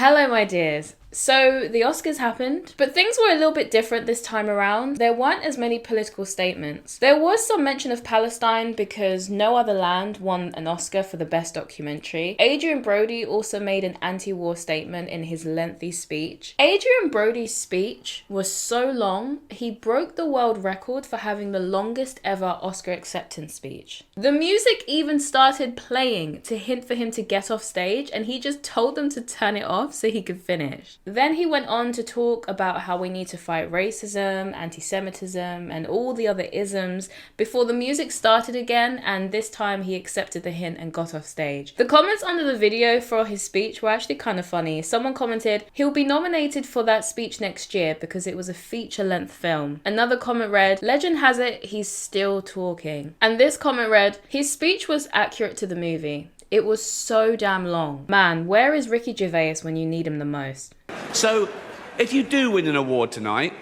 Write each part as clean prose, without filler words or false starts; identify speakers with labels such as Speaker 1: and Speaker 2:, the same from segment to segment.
Speaker 1: Hello, my dears. So, the Oscars happened, but things were a little bit different this time around. There weren't as many political statements. There was some mention of Palestine because no other land won an Oscar for the best documentary. Adrian Brody also made an anti-war statement in his lengthy speech. Adrian Brody's speech was so long, he broke the world record for having the longest ever Oscar acceptance speech. The music even started playing to hint for him to get off stage, and he just told them to turn it off so he could finish. Then he went on to talk about how we need to fight racism, anti-Semitism, and all the other isms before the music started again, and this time he accepted the hint and got off stage. The comments under the video for his speech were actually kind of funny. Someone commented, "He'll be nominated for that speech next year because it was a feature-length film." Another comment read, "Legend has it, he's still talking." And this comment read, "His speech was accurate to the movie. It was so damn long. Man, where is Ricky Gervais when you need him the most?"
Speaker 2: So, if you do win an award tonight,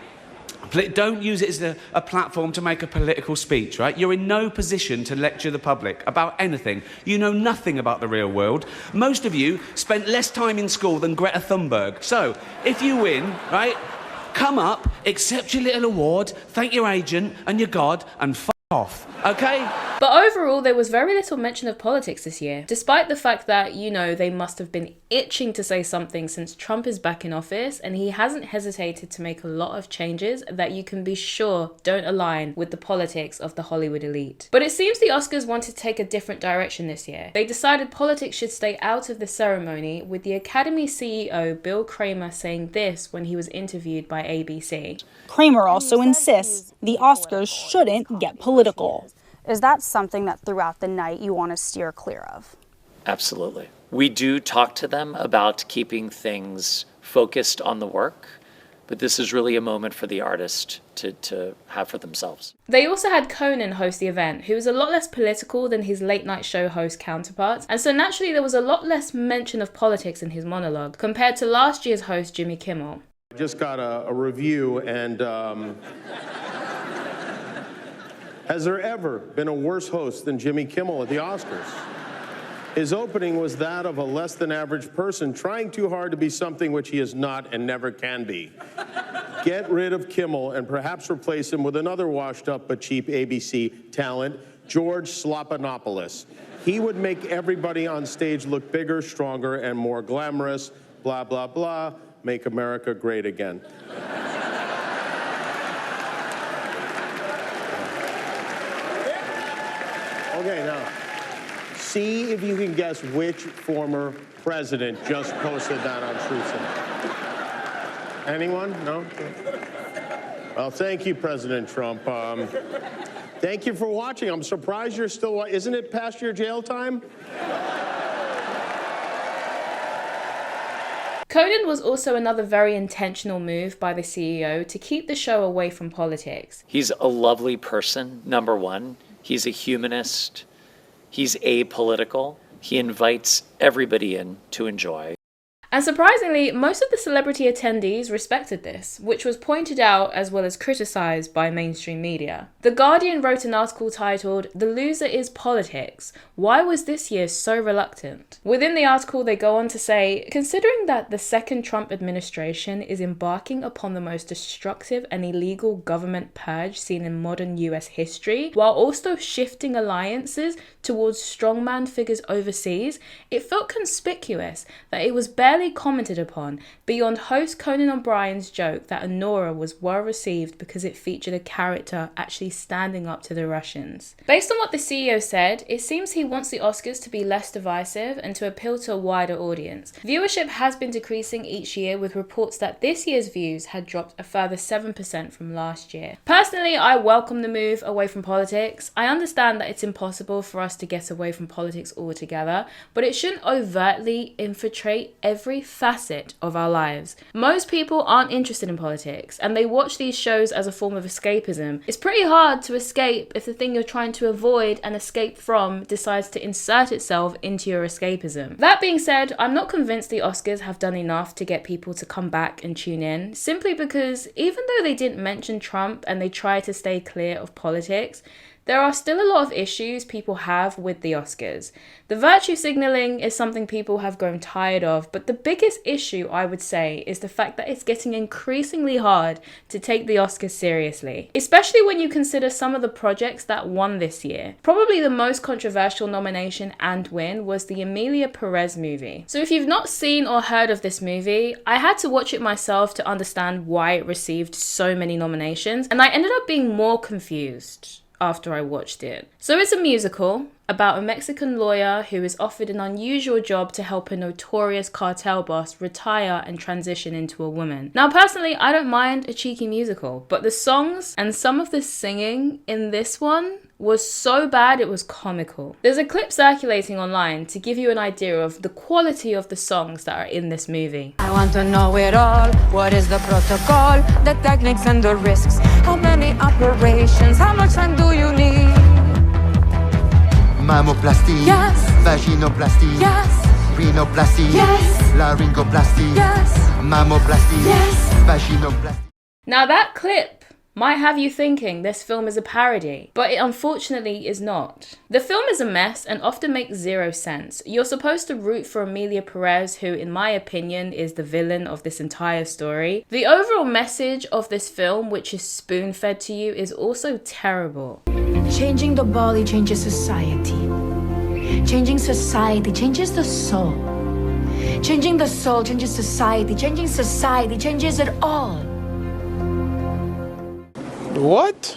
Speaker 2: don't use it as a platform to make a political speech, right? You're in no position to lecture the public about anything. You know nothing about the real world. Most of you spent less time in school than Greta Thunberg. So, if you win, right, come up, accept your little award, thank your agent and your God, and off, okay?
Speaker 1: But overall, there was very little mention of politics this year, despite the fact that, they must have been itching to say something since Trump is back in office, and he hasn't hesitated to make a lot of changes that you can be sure don't align with the politics of the Hollywood elite. But it seems the Oscars wanted to take a different direction this year. They decided politics should stay out of the ceremony, with the Academy CEO Bill Kramer saying this when he was interviewed by ABC.
Speaker 3: Kramer also insists the Oscars shouldn't get political.
Speaker 4: Is that something that throughout the night you want to steer clear of?
Speaker 5: Absolutely. We do talk to them about keeping things focused on the work, but this is really a moment for the artist to have for themselves.
Speaker 1: They also had Conan host the event, who was a lot less political than his late night show host counterparts, and so naturally there was a lot less mention of politics in his monologue compared to last year's host Jimmy Kimmel.
Speaker 6: I just got a review, and has there ever been a worse host than Jimmy Kimmel at the Oscars? His opening was that of a less than average person trying too hard to be something which he is not and never can be. Get rid of Kimmel and perhaps replace him with another washed up but cheap ABC talent, George Slopanopoulos. He would make everybody on stage look bigger, stronger, and more glamorous, blah, blah, blah, make America great again. Okay, now, see if you can guess which former president just posted that on Truth. Anyone? No? Well, thank you, President Trump. Thank you for watching. I'm surprised you're still, isn't it past your jail time?
Speaker 1: Conan was also another very intentional move by the CEO to keep the show away from politics.
Speaker 5: He's a lovely person, number one. He's a humanist. He's apolitical. He invites everybody in to enjoy.
Speaker 1: And surprisingly, most of the celebrity attendees respected this, which was pointed out as well as criticised by mainstream media. The Guardian wrote an article titled, "The Loser is Politics. Why was this year so reluctant?" Within the article, they go on to say, considering that the second Trump administration is embarking upon the most destructive and illegal government purge seen in modern US history, while also shifting alliances towards strongman figures overseas, it felt conspicuous that it was barely commented upon beyond host Conan O'Brien's joke that Anora was well received because it featured a character actually standing up to the Russians. Based on what the CEO said, it seems he wants the Oscars to be less divisive and to appeal to a wider audience. Viewership has been decreasing each year, with reports that this year's views had dropped a further 7% from last year. Personally, I welcome the move away from politics. I understand that it's impossible for us to get away from politics altogether, but it shouldn't overtly infiltrate every facet of our lives. Most people aren't interested in politics, and they watch these shows as a form of escapism. It's pretty hard to escape if the thing you're trying to avoid and escape from decides to insert itself into your escapism. That being said, I'm not convinced the Oscars have done enough to get people to come back and tune in, simply because even though they didn't mention Trump and they try to stay clear of politics, There are still a lot of issues people have with the Oscars. The virtue signaling is something people have grown tired of, but the biggest issue, I would say, is the fact that it's getting increasingly hard to take the Oscars seriously, especially when you consider some of the projects that won this year. Probably the most controversial nomination and win was the Emilia Perez movie. So if you've not seen or heard of this movie, I had to watch it myself to understand why it received so many nominations, and I ended up being more confused after I watched it. So it's a musical about a Mexican lawyer who is offered an unusual job to help a notorious cartel boss retire and transition into a woman. Now, personally, I don't mind a cheeky musical, but the songs and some of the singing in this one was so bad it was comical. There's a clip circulating online to give you an idea of the quality of the songs that are in this movie.
Speaker 7: I want to know it all. What is the protocol? The techniques and the risks. How many operations? How much time do you need?
Speaker 8: Mammoplasty,
Speaker 7: Yes.
Speaker 8: vaginoplasty,
Speaker 7: Yes.
Speaker 8: rhinoplasty,
Speaker 7: Yes.
Speaker 8: laryngoplasty,
Speaker 7: Yes.
Speaker 8: mammoplasty,
Speaker 7: Yes.
Speaker 8: vaginoplasty.
Speaker 1: Now that clip might have you thinking this film is a parody, but it unfortunately is not. The film is a mess and often makes zero sense. You're supposed to root for Emilia Perez, who in my opinion is the villain of this entire story. The overall message of this film, which is spoon-fed to you, is also terrible.
Speaker 7: Changing the body changes society. Changing society changes the soul. Changing the soul changes society. Changing society changes it all.
Speaker 9: What?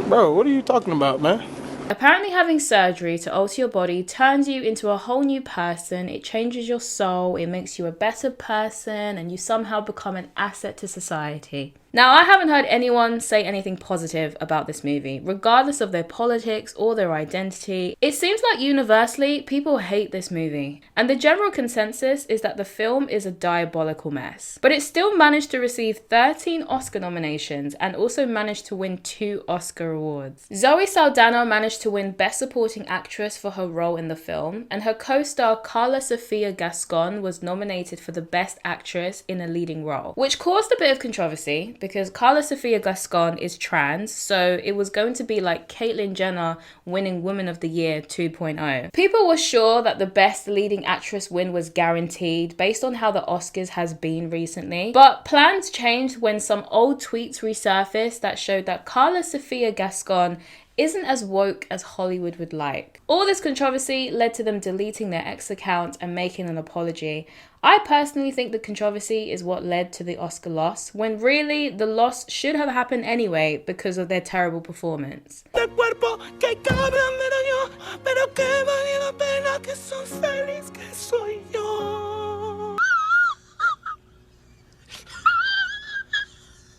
Speaker 9: Bro, what are you talking about, man?
Speaker 1: Apparently having surgery to alter your body turns you into a whole new person. It changes your soul, it makes you a better person, and you somehow become an asset to society. Now, I haven't heard anyone say anything positive about this movie, regardless of their politics or their identity. It seems like universally, people hate this movie, and the general consensus is that the film is a diabolical mess. But it still managed to receive 13 Oscar nominations and also managed to win 2 Oscar awards. Zoe Saldana managed to win Best Supporting Actress for her role in the film, and her co-star Carla Sofia Gascon was nominated for the Best Actress in a Leading Role, which caused a bit of controversy because Carla Sofia Gascon is trans, so it was going to be like Caitlyn Jenner winning Woman of the Year 2.0. People were sure that the Best Leading Actress win was guaranteed based on how the Oscars has been recently, but plans changed when some old tweets resurfaced that showed that Carla Sofia Gascon isn't as woke as Hollywood would like. All this controversy led to them deleting their X account and making an apology. I personally think the controversy is what led to the Oscar loss, when really the loss should have happened anyway because of their terrible performance.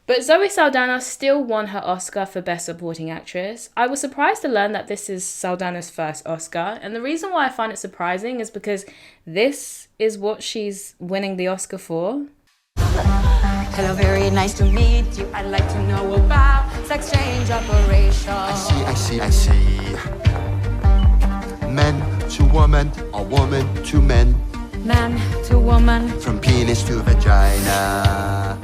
Speaker 1: But Zoe Saldana still won her Oscar for Best Supporting Actress. I was surprised to learn that this is Saldana's first Oscar, and the reason why I find it surprising is because this is what she's winning the Oscar for.
Speaker 7: Hello, very nice to meet you. I'd like to know about sex change operation.
Speaker 8: I see. Men to woman, or woman to men,
Speaker 7: Man to woman.
Speaker 8: from penis to vagina.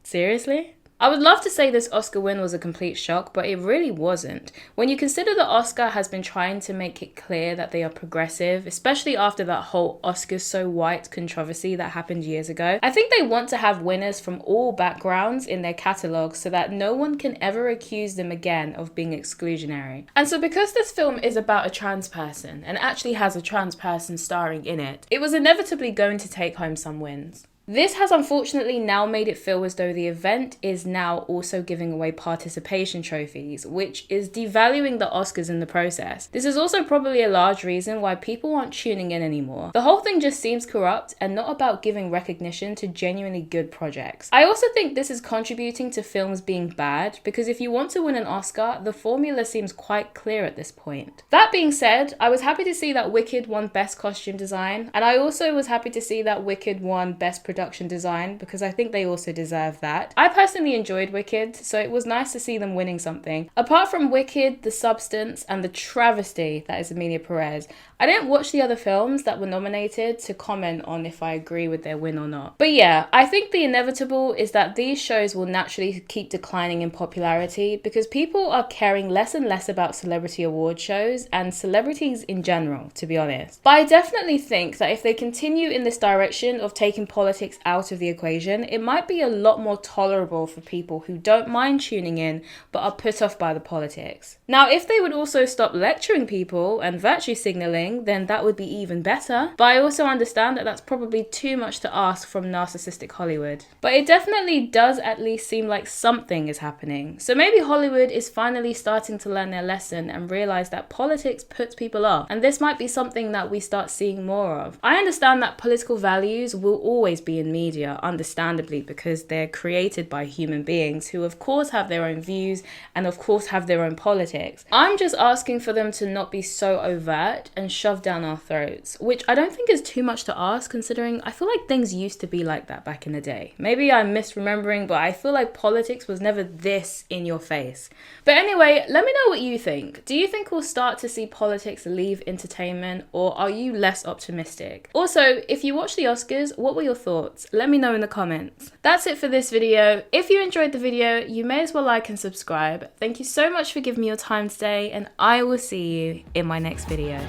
Speaker 1: Seriously? I would love to say this Oscar win was a complete shock, but it really wasn't. When you consider the Oscar has been trying to make it clear that they are progressive, especially after that whole Oscars so white controversy that happened years ago, I think they want to have winners from all backgrounds in their catalogue so that no one can ever accuse them again of being exclusionary. And so because this film is about a trans person and actually has a trans person starring in it, it was inevitably going to take home some wins. This has unfortunately now made it feel as though the event is now also giving away participation trophies, which is devaluing the Oscars in the process. This is also probably a large reason why people aren't tuning in anymore. The whole thing just seems corrupt and not about giving recognition to genuinely good projects. I also think this is contributing to films being bad, because if you want to win an Oscar, the formula seems quite clear at this point. That being said, I was happy to see that Wicked won Best Costume Design, and I also was happy to see that Wicked won Best Production production design, because I think they also deserve that. I personally enjoyed Wicked, so it was nice to see them winning something. Apart from Wicked, The Substance, and the travesty that is Emilia Perez, I didn't watch the other films that were nominated to comment on if I agree with their win or not. But yeah, I think the inevitable is that these shows will naturally keep declining in popularity because people are caring less and less about celebrity award shows and celebrities in general, to be honest. But I definitely think that if they continue in this direction of taking politics out of the equation, it might be a lot more tolerable for people who don't mind tuning in but are put off by the politics. Now, if they would also stop lecturing people and virtue signaling, then that would be even better. But I also understand that that's probably too much to ask from narcissistic Hollywood. But it definitely does at least seem like something is happening. So maybe Hollywood is finally starting to learn their lesson and realize that politics puts people off. And this might be something that we start seeing more of. I understand that political values will always be in media, understandably, because they're created by human beings who of course have their own views and of course have their own politics. I'm just asking for them to not be so overt and shoved down our throats, which I don't think is too much to ask, considering I feel like things used to be like that back in the day. Maybe I'm misremembering, but I feel like politics was never this in your face. But anyway, let me know what you think. Do you think we'll start to see politics leave entertainment, or are you less optimistic? Also, if you watch the Oscars, what were your thoughts? Let me know in the comments. That's it for this video. If you enjoyed the video, you may as well like and subscribe. Thank you so much for giving me your time today, and I will see you in my next video.